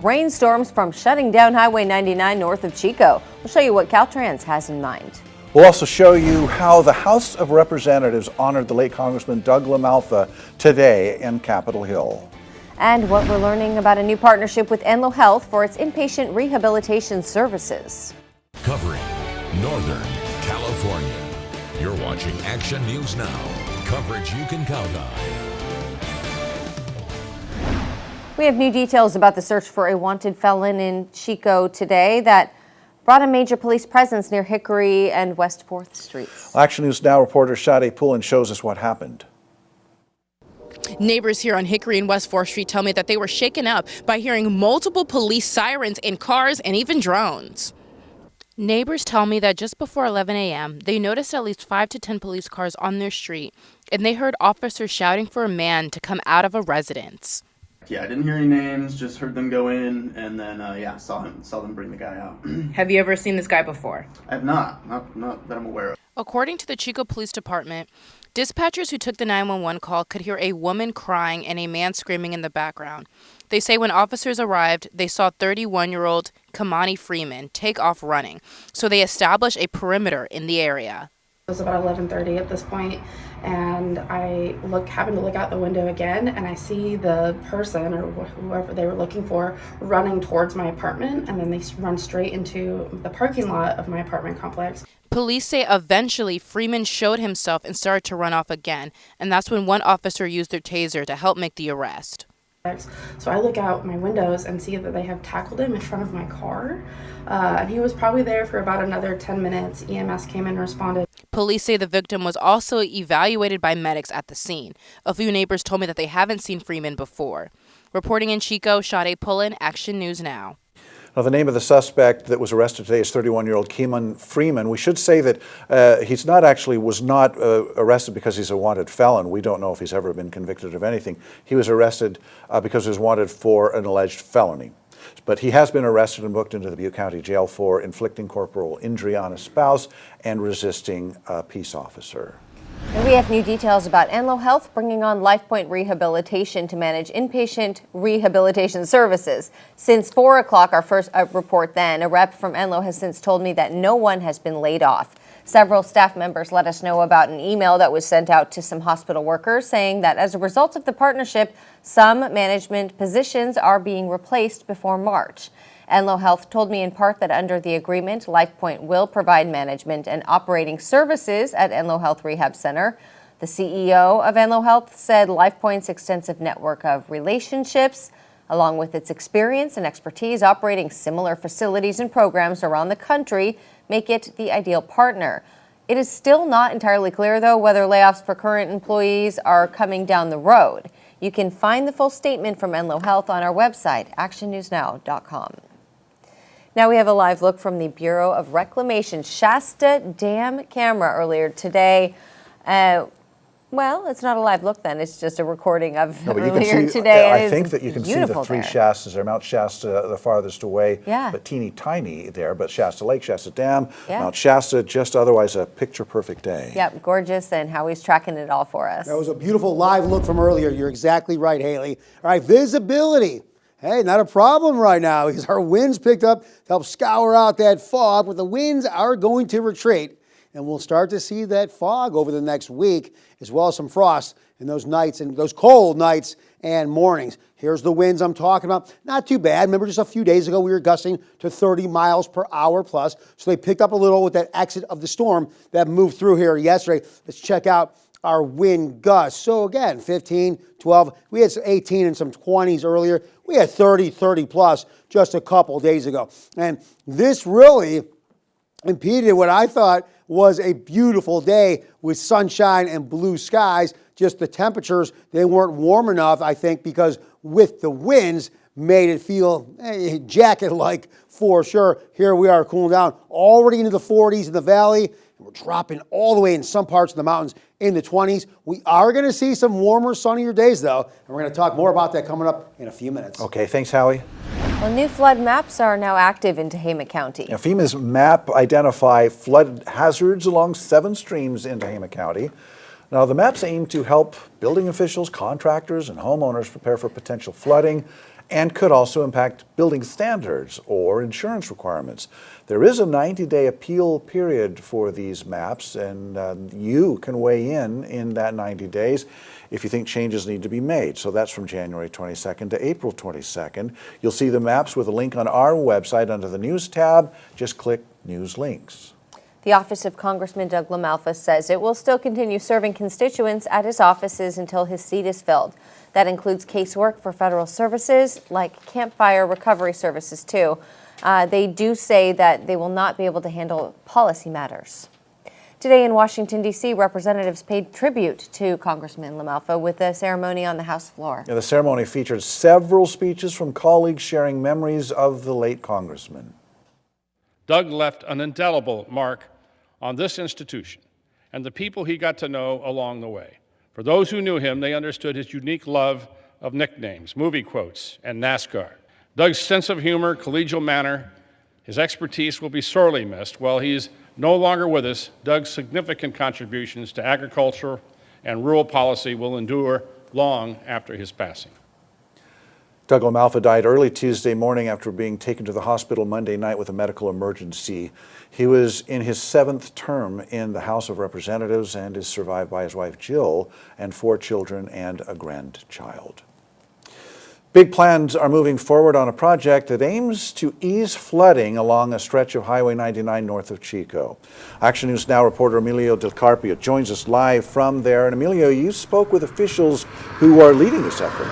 rainstorms from shutting down Highway 99 north of Chico. We'll show you what Caltrans has in mind. We'll also show you how the House of Representatives honored the late Congressman LaMalfa today in Capitol Hill. And what we're learning about a new partnership with Enloe Health for its inpatient rehabilitation services. Covering Northern California. You're watching Action News Now. Coverage you can count on. We have new details about the search for a wanted felon in Chico today that brought a major police presence near Hickory and West 4th Streets. Action News Now reporter Sade Poulin shows us what happened. Neighbors here on Hickory and West 4th Street tell me that they were shaken up by hearing multiple police sirens in cars and even drones. Neighbors tell me that just before 11 a.m., they noticed at least 5 to 10 police cars on their street, and they heard officers shouting for a man to come out of a residence. Yeah, I didn't hear any names, just heard them go in, and then, saw them bring the guy out. Have you ever seen this guy before? I have not that I'm aware of. According to the Chico Police Department, dispatchers who took the 911 call could hear a woman crying and a man screaming in the background. They say when officers arrived, they saw 31-year-old Kamani Freeman take off running, so they established a perimeter in the area. It was about 11:30 at this point, and I happened to look out the window again, and I see the person or whoever they were looking for running towards my apartment, and then they run straight into the parking lot of my apartment complex. Police say eventually Freeman showed himself and started to run off again, and that's when one officer used their taser to help make the arrest. So I look out my windows and see that they have tackled him in front of my car, and he was probably there for about another 10 minutes. EMS came and responded. Police say the victim was also evaluated by medics at the scene. A few neighbors told me that they haven't seen Freeman before. Reporting in Chico, Sade Poulin, Action News Now. Now, the name of the suspect that was arrested today is 31-year-old Kamani Freeman. We should say that was not arrested because he's a wanted felon. We don't know if he's ever been convicted of anything. He was arrested because he was wanted for an alleged felony. But he has been arrested and booked into the Yuba County Jail for inflicting corporal injury on a spouse and resisting a peace officer. And we have new details about Enloe Health bringing on LifePoint Rehabilitation to manage inpatient rehabilitation services. Since 4 o'clock, our first report then, a rep from Enloe has since told me that no one has been laid off. Several staff members let us know about an email that was sent out to some hospital workers saying that as a result of the partnership, some management positions are being replaced before March. Enloe Health told me in part that under the agreement, LifePoint will provide management and operating services at Enloe Health Rehab Center. The CEO of Enloe Health said LifePoint's extensive network of relationships, along with its experience and expertise operating similar facilities and programs around the country, make it the ideal partner. It is still not entirely clear, though, whether layoffs for current employees are coming down the road. You can find the full statement from Enloe Health on our website, actionnewsnow.com. Now we have a live look from the Bureau of Reclamation Shasta Dam camera earlier today. Well, it's not a live look then. It's just a recording of earlier today. I think that you can see the three Shastas there. Mount Shasta, the farthest away, but teeny tiny there. But Shasta Lake, Shasta Dam, Mount Shasta, just otherwise a picture-perfect day. Yep, gorgeous, and Howie's tracking it all for us. That was a beautiful live look from earlier. You're exactly right, Haley. All right, visibility. Hey, not a problem right now because our winds picked up to help scour out that fog, but the winds are going to retreat, and we'll start to see that fog over the next week, as well as some frost in those nights and those cold nights and mornings. Here's the winds I'm talking about. Not too bad. Remember, just a few days ago, we were gusting to 30 miles per hour plus, so they picked up a little with that exit of the storm that moved through here yesterday. Let's check out our wind gusts. So again, 15, 12, we had some 18 and some 20s earlier. We had 30 plus just a couple days ago. And this really impeded what I thought was a beautiful day with sunshine and blue skies. Just the temperatures, they weren't warm enough, I think, because with the winds, made it feel jacket-like for sure. Here we are cooling down already into the 40s in the valley. We're dropping all the way in some parts of the mountains in the 20s. We are going to see some warmer, sunnier days, though, and we're going to talk more about that coming up in a few minutes. Okay, thanks, Howie. Well, new flood maps are now active in Tehama County. Now, FEMA's map identify flood hazards along 7 streams in Tehama County. Now, the maps aim to help building officials, contractors, and homeowners prepare for potential flooding and could also impact building standards or insurance requirements. There is a 90-day appeal period for these maps, and you can weigh in that 90 days if you think changes need to be made. So that's from January 22nd to April 22nd. You'll see the maps with a link on our website under the News tab. Just click News Links. The office of Congressman Doug LaMalfa says it will still continue serving constituents at his offices until his seat is filled. That includes casework for federal services like campfire recovery services, too. They do say that they will not be able to handle policy matters. Today in Washington, D.C., representatives paid tribute to Congressman LaMalfa with a ceremony on the House floor. The ceremony featured several speeches from colleagues sharing memories of the late congressman. Doug left an indelible mark on this institution and the people he got to know along the way. For those who knew him, they understood his unique love of nicknames, movie quotes, and NASCAR. Doug's sense of humor, collegial manner, his expertise will be sorely missed. While he's no longer with us, Doug's significant contributions to agriculture and rural policy will endure long after his passing. Doug LaMalfa died early Tuesday morning after being taken to the hospital Monday night with a medical emergency. He was in his 7th term in the House of Representatives and is survived by his wife Jill and 4 children and a grandchild. Big plans are moving forward on a project that aims to ease flooding along a stretch of Highway 99 north of Chico. Action News Now reporter Emilio Del Carpio joins us live from there. And Emilio, you spoke with officials who are leading this effort.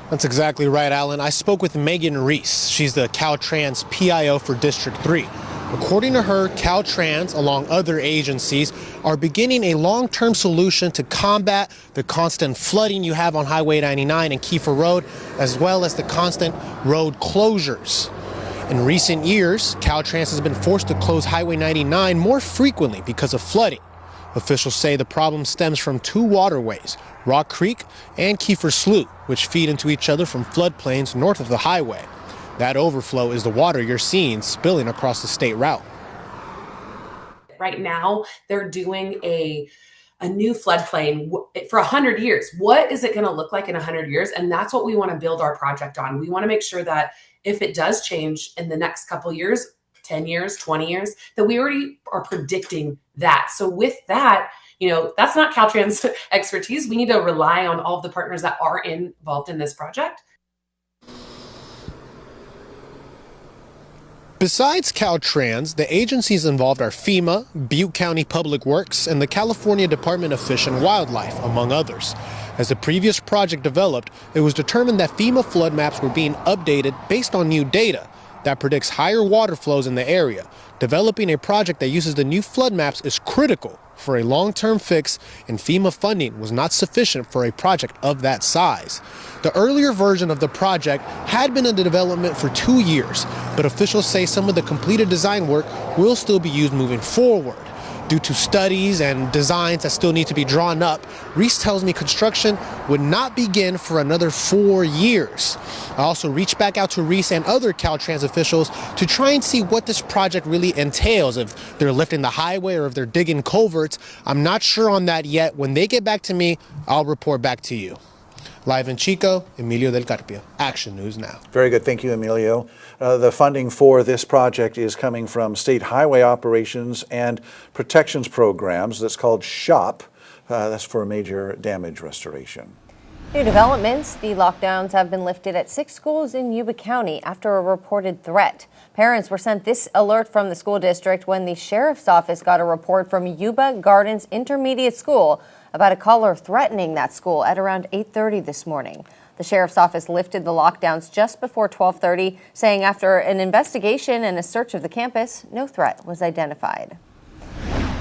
That's exactly right, Alan. I spoke with Megan Reese. She's the Caltrans PIO for District 3. According to her, Caltrans, along other agencies, are beginning a long-term solution to combat the constant flooding you have on Highway 99 and Kiefer Road, as well as the constant road closures. In recent years, Caltrans has been forced to close Highway 99 more frequently because of flooding. Officials say the problem stems from 2 waterways, Rock Creek and Kiefer Slough, which feed into each other from floodplains north of the highway. That overflow is the water you're seeing spilling across the state route. Right now, they're doing a new floodplain for 100 years. What is it going to look like in 100 years? And that's what we want to build our project on. We want to make sure that if it does change in the next couple years, 10 years, 20 years, that we already are predicting that. So with that, that's not Caltrans expertise. We need to rely on all of the partners that are involved in this project. Besides Caltrans, the agencies involved are FEMA, Butte County Public Works, and the California Department of Fish and Wildlife, among others. As the previous project developed, it was determined that FEMA flood maps were being updated based on new data that predicts higher water flows in the area. Developing a project that uses the new flood maps is critical for a long-term fix, and FEMA funding was not sufficient for a project of that size. The earlier version of the project had been in development for 2 years, but officials say some of the completed design work will still be used moving forward. Due to studies and designs that still need to be drawn up, Reese tells me construction would not begin for another 4 years. I also reached back out to Reese and other Caltrans officials to try and see what this project really entails, if they're lifting the highway or if they're digging culverts. I'm not sure on that yet. When they get back to me, I'll report back to you. Live in Chico, Emilio Del Carpio, Action News Now. Very good. Thank you, Emilio. The funding for this project is coming from state highway operations and protections programs. That's called SHOP. That's for major damage restoration. New developments. The lockdowns have been lifted at 6 schools in Yuba County after a reported threat. Parents were sent this alert from the school district when the sheriff's office got a report from Yuba Gardens Intermediate School about a caller threatening that school at around 8:30 this morning. The sheriff's office lifted the lockdowns just before 12:30, saying after an investigation and a search of the campus, no threat was identified.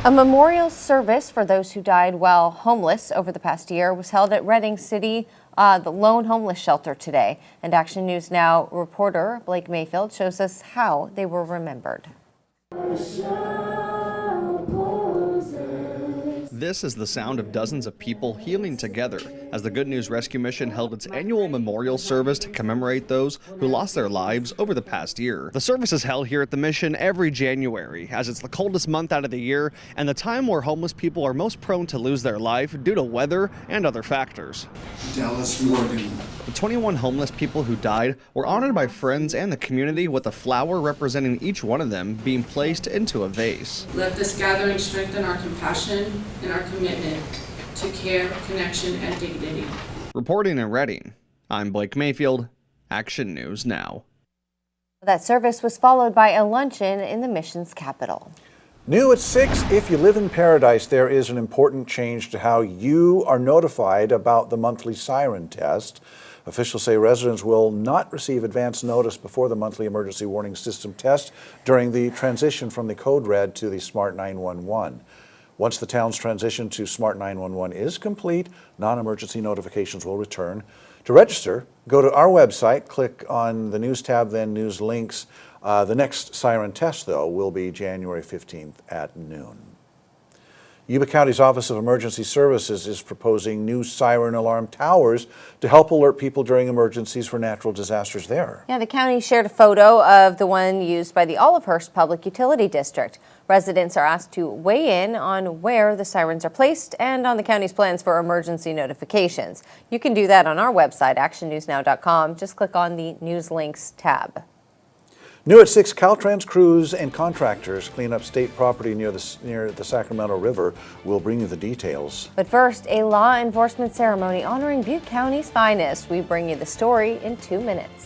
A memorial service for those who died while homeless over the past year was held at Redding City, the lone homeless shelter today. And Action News Now reporter Blake Mayfield shows us how they were remembered. This is the sound of dozens of people healing together as the Good News Rescue Mission held its annual memorial service to commemorate those who lost their lives over the past year. The service is held here at the mission every January, as it's the coldest month out of the year and the time where homeless people are most prone to lose their life due to weather and other factors. Dallas, Morgan. The 21 homeless people who died were honored by friends and the community, with a flower representing each one of them being placed into a vase. Let this gathering strengthen our compassion and our commitment to care, connection, and dignity. Reporting in Reading, I'm Blake Mayfield, Action News Now. That service was followed by a luncheon in the mission's capital. New at 6, if you live in Paradise, there is an important change to how you are notified about the monthly siren test. Officials say residents will not receive advance notice before the monthly emergency warning system test during the transition from the Code Red to the Smart 911. Once the town's transition to Smart 911 is complete, non-emergency notifications will return. To register, go to our website, click on the News tab, then News Links. The next siren test, though, will be January 15th at noon. Yuba County's Office of Emergency Services is proposing new siren alarm towers to help alert people during emergencies for natural disasters there. Yeah, the county shared a photo of the one used by the Olivehurst Public Utility District. Residents are asked to weigh in on where the sirens are placed and on the county's plans for emergency notifications. You can do that on our website, actionnewsnow.com. Just click on the News Links tab. New at 6, Caltrans crews and contractors clean up state property near the Sacramento River. We'll bring you the details. But first, a law enforcement ceremony honoring Butte County's finest. We bring you the story in 2 minutes.